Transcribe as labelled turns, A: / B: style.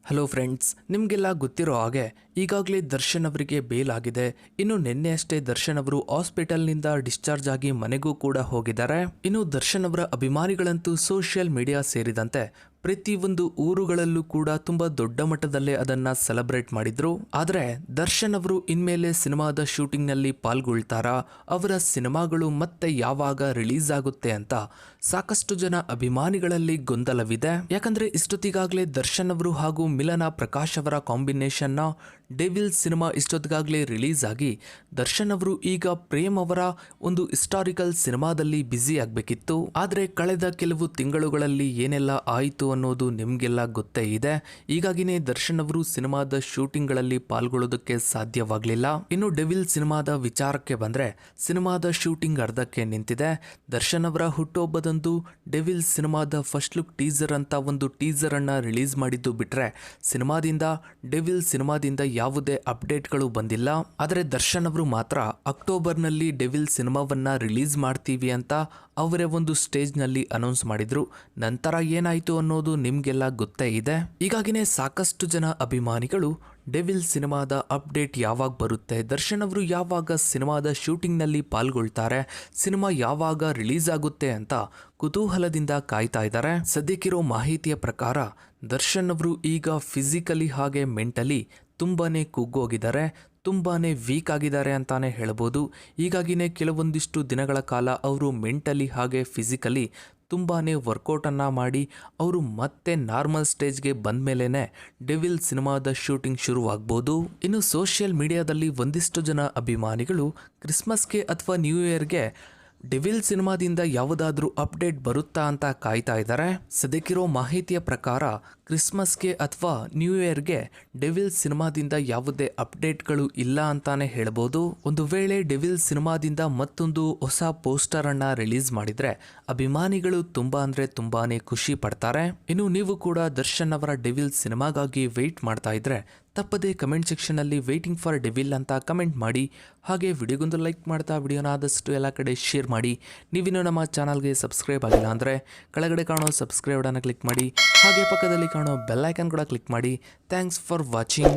A: Hello friends, ನಿಮಗೆಲ್ಲ ಗೊತ್ತಿರೋ ಹಾಗೆ ಈಗಾಗಲೇ ದರ್ಶನ್ ಅವರಿಗೆ ಬೇಲ್ ಆಗಿದೆ. ಇನ್ನು ನಿನ್ನೆ ಅಷ್ಟೇ ದರ್ಶನ್ ಅವರು ಹಾಸ್ಪಿಟಲ್ನಿಂದ ಡಿಸ್ಚಾರ್ಜ್ ಆಗಿ ಮನೆಗೂ ಕೂಡ ಹೋಗಿದ್ದಾರೆ. ಇನ್ನು ದರ್ಶನ್ ಅವರ ಅಭಿಮಾನಿಗಳಂತೂ ಸೋಷಿಯಲ್ ಮೀಡಿಯಾ ಸೇರಿದಂತೆ ಪ್ರತಿಯೊಂದು ಊರುಗಳಲ್ಲೂ ಕೂಡ ತುಂಬಾ ದೊಡ್ಡ ಮಟ್ಟದಲ್ಲೇ ಅದನ್ನ ಸೆಲೆಬ್ರೇಟ್ ಮಾಡಿದ್ರು. ಆದ್ರೆ ದರ್ಶನ್ ಅವರು ಇನ್ಮೇಲೆ ಸಿನಿಮಾದ ಶೂಟಿಂಗ್ ನಲ್ಲಿ ಪಾಲ್ಗೊಳ್ತಾರಾ, ಅವರ ಸಿನಿಮಾಗಳು ಮತ್ತೆ ಯಾವಾಗ ರಿಲೀಸ್ ಆಗುತ್ತೆ ಅಂತ ಸಾಕಷ್ಟು ಜನ ಅಭಿಮಾನಿಗಳಲ್ಲಿ ಗೊಂದಲವಿದೆ. ಯಾಕಂದ್ರೆ ಇಷ್ಟೊತ್ತಿಗಾಗಲೇ ದರ್ಶನ್ ಅವರು ಹಾಗೂ ಮಿಲನ ಪ್ರಕಾಶ್ ಅವರ ಕಾಂಬಿನೇಷನ್ ನ ಡೆವಿಲ್ ಸಿನಿಮಾ ಇಷ್ಟೊತ್ತಿಗಾಗಲೇ ರಿಲೀಸ್ ಆಗಿ ದರ್ಶನ್ ಅವರು ಈಗ ಪ್ರೇಮ್ ಅವರ ಒಂದು ಹಿಸ್ಟಾರಿಕಲ್ ಸಿನಿಮಾದಲ್ಲಿ ಬ್ಯುಸಿ ಆಗಬೇಕಿತ್ತು. ಆದ್ರೆ ಕಳೆದ ಕೆಲವು ತಿಂಗಳುಗಳಲ್ಲಿ ಏನೆಲ್ಲ ಆಯಿತು ಅನ್ನೋದು ನಿಮಗೆಲ್ಲ ಗೊತ್ತೇ ಇದೆ. ಹೀಗಾಗಿನೇ ದರ್ಶನ್ ಅವರು ಸಿನಿಮಾದ ಶೂಟಿಂಗ್ ಗಳಲ್ಲಿ ಪಾಲ್ಗೊಳ್ಳೋದಕ್ಕೆ ಸಾಧ್ಯವಾಗಲಿಲ್ಲ. ಇನ್ನು ಡೆವಿಲ್ ಸಿನಿಮಾದ ವಿಚಾರಕ್ಕೆ ಬಂದ್ರೆ ಸಿನಿಮಾದ ಶೂಟಿಂಗ್ ಅರ್ಧಕ್ಕೆ ನಿಂತಿದೆ. ದರ್ಶನ್ ಅವರ ಹುಟ್ಟುಹಬ್ಬದಂದು ಡೆವಿಲ್ ಸಿನಿಮಾದ ಫಸ್ಟ್ ಲುಕ್ ಟೀಸರ್ ಅಂತ ಒಂದು ಟೀಸರ್ ಅನ್ನ ರಿಲೀಸ್ ಮಾಡಿದ್ದು ಬಿಟ್ರೆ ಡೆವಿಲ್ ಸಿನಿಮಾದಿಂದ ಯಾವುದೇ ಅಪ್ಡೇಟ್ಗಳು ಬಂದಿಲ್ಲ. ಆದರೆ ದರ್ಶನ್ ಅವರು ಮಾತ್ರ ಅಕ್ಟೋಬರ್ನಲ್ಲಿ ಡೆವಿಲ್ ಸಿನಿಮಾವನ್ನ ರಿಲೀಸ್ ಮಾಡ್ತೀವಿ ಅಂತ ಅವರೇ ಒಂದು ಸ್ಟೇಜ್ ನಲ್ಲಿ ಅನೌನ್ಸ್ ಮಾಡಿದ್ರು. ನಂತರ ಏನಾಯ್ತು ಅನ್ನೋದು ನಿಮ್ಗೆಲ್ಲ ಗೊತ್ತೇ ಇದೆ. ಹೀಗಾಗಿನೇ ಸಾಕಷ್ಟು ಜನ ಅಭಿಮಾನಿಗಳು ಡೆವಿಲ್ ಸಿನಿಮಾದ ಅಪ್ಡೇಟ್ ಯಾವಾಗ ಬರುತ್ತೆ, ದರ್ಶನ್ ಅವರು ಯಾವಾಗ ಸಿನಿಮಾದ ಶೂಟಿಂಗ್ ನಲ್ಲಿ ಪಾಲ್ಗೊಳ್ತಾರೆ, ಸಿನಿಮಾ ಯಾವಾಗ ರಿಲೀಸ್ ಆಗುತ್ತೆ ಅಂತ ಕುತೂಹಲದಿಂದ ಕಾಯ್ತಾ ಇದ್ದಾರೆ. ಸದ್ಯಕ್ಕಿರೋ ಮಾಹಿತಿಯ ಪ್ರಕಾರ ದರ್ಶನ್ ಅವರು ಈಗ ಫಿಸಿಕಲಿ ಹಾಗೆ ಮೆಂಟಲಿ ತುಂಬಾನೇ ಕುಗ್ಗೋಗಿದ್ದಾರೆ, ತುಂಬಾನೇ ವೀಕ್ ಆಗಿದ್ದಾರೆ ಅಂತಾನೆ ಹೇಳ್ಬೋದು. ಹೀಗಾಗಿನೇ ಕೆಲವೊಂದಿಷ್ಟು ದಿನಗಳ ಕಾಲ ಅವರು ಮೆಂಟಲಿ ಹಾಗೆ ಫಿಸಿಕಲಿ ತುಂಬಾನೇ ವರ್ಕೌಟ್ ಅನ್ನ ಮಾಡಿ ಅವರು ಮತ್ತೆ ನಾರ್ಮಲ್ ಸ್ಟೇಜ್ಗೆ ಬಂದ ಮೇಲೇನೆ ಡೆವಿಲ್ ಸಿನಿಮಾದ ಶೂಟಿಂಗ್ ಶುರುವಾಗ್ಬೋದು. ಇನ್ನು ಸೋಷಿಯಲ್ ಮೀಡಿಯಾದಲ್ಲಿ ಒಂದಿಷ್ಟು ಜನ ಅಭಿಮಾನಿಗಳು ಕ್ರಿಸ್ಮಸ್ಗೆ ಅಥವಾ ನ್ಯೂ ಇಯರ್ಗೆ ಡೆವಿಲ್ ಸಿನಿಮಾದಿಂದ ಯಾವುದಾದ್ರೂ ಅಪ್ಡೇಟ್ ಬರುತ್ತಾ ಅಂತ ಕಾಯ್ತಾ ಇದ್ದಾರೆ. ಸದ್ಯಕ್ಕಿರೋ ಮಾಹಿತಿಯ ಪ್ರಕಾರ ಕ್ರಿಸ್ಮಸ್ಗೆ ಅಥವಾ ನ್ಯೂ ಇಯರ್ಗೆ ಡೆವಿಲ್ ಸಿನಿಮಾದಿಂದ ಯಾವುದೇ ಅಪ್ಡೇಟ್ಗಳು ಇಲ್ಲ ಅಂತಾನೆ ಹೇಳ್ಬೋದು. ಒಂದು ವೇಳೆ ಡೆವಿಲ್ ಸಿನಿಮಾದಿಂದ ಮತ್ತೊಂದು ಹೊಸ ಪೋಸ್ಟರ್ ಅನ್ನ ರಿಲೀಸ್ ಮಾಡಿದ್ರೆ ಅಭಿಮಾನಿಗಳು ತುಂಬಾನೇ ಖುಷಿ ಪಡ್ತಾರೆ. ಇನ್ನು ನೀವು ಕೂಡ ದರ್ಶನ್ ಅವರ ಡೆವಿಲ್ ಸಿನಿಮಾಗಾಗಿ ವೆಯ್ಟ್ ಮಾಡ್ತಾ ಇದ್ರೆ ತಪ್ಪದೆ ಕಮೆಂಟ್ ಸೆಕ್ಷನ್ ಅಲ್ಲಿ ವೇಟಿಂಗ್ ಫಾರ್ ಡೆವಿಲ್ ಅಂತ ಕಮೆಂಟ್ ಮಾಡಿ. ಹಾಗೆ ವಿಡಿಯೋಗೊಂದು ಲೈಕ್ ಮಾಡ್ತಾ ವಿಡಿಯೋನ ಆದಷ್ಟು ಎಲ್ಲ ಕಡೆ ಶೇರ್ ಮಾಡಿ. ನೀವಿನ್ನೂ ನಮ್ಮ ಚಾನಲ್ಗೆ ಸಬ್ಸ್ಕ್ರೈಬ್ ಆಗಿಲ್ಲ ಅಂದರೆ ಕೆಳಗಡೆ ಕಾಣೋ ಸಬ್ಸ್ಕ್ರೈಬ್ ಬಟನ್ನ ಕ್ಲಿಕ್ ಮಾಡಿ. ಹಾಗೆ ಪಕ್ಕದಲ್ಲಿ ಕಾಣೋ ಬೆಲ್ ಐಕಾನ್ ಕೂಡ ಕ್ಲಿಕ್ ಮಾಡಿ. Thanks for watching.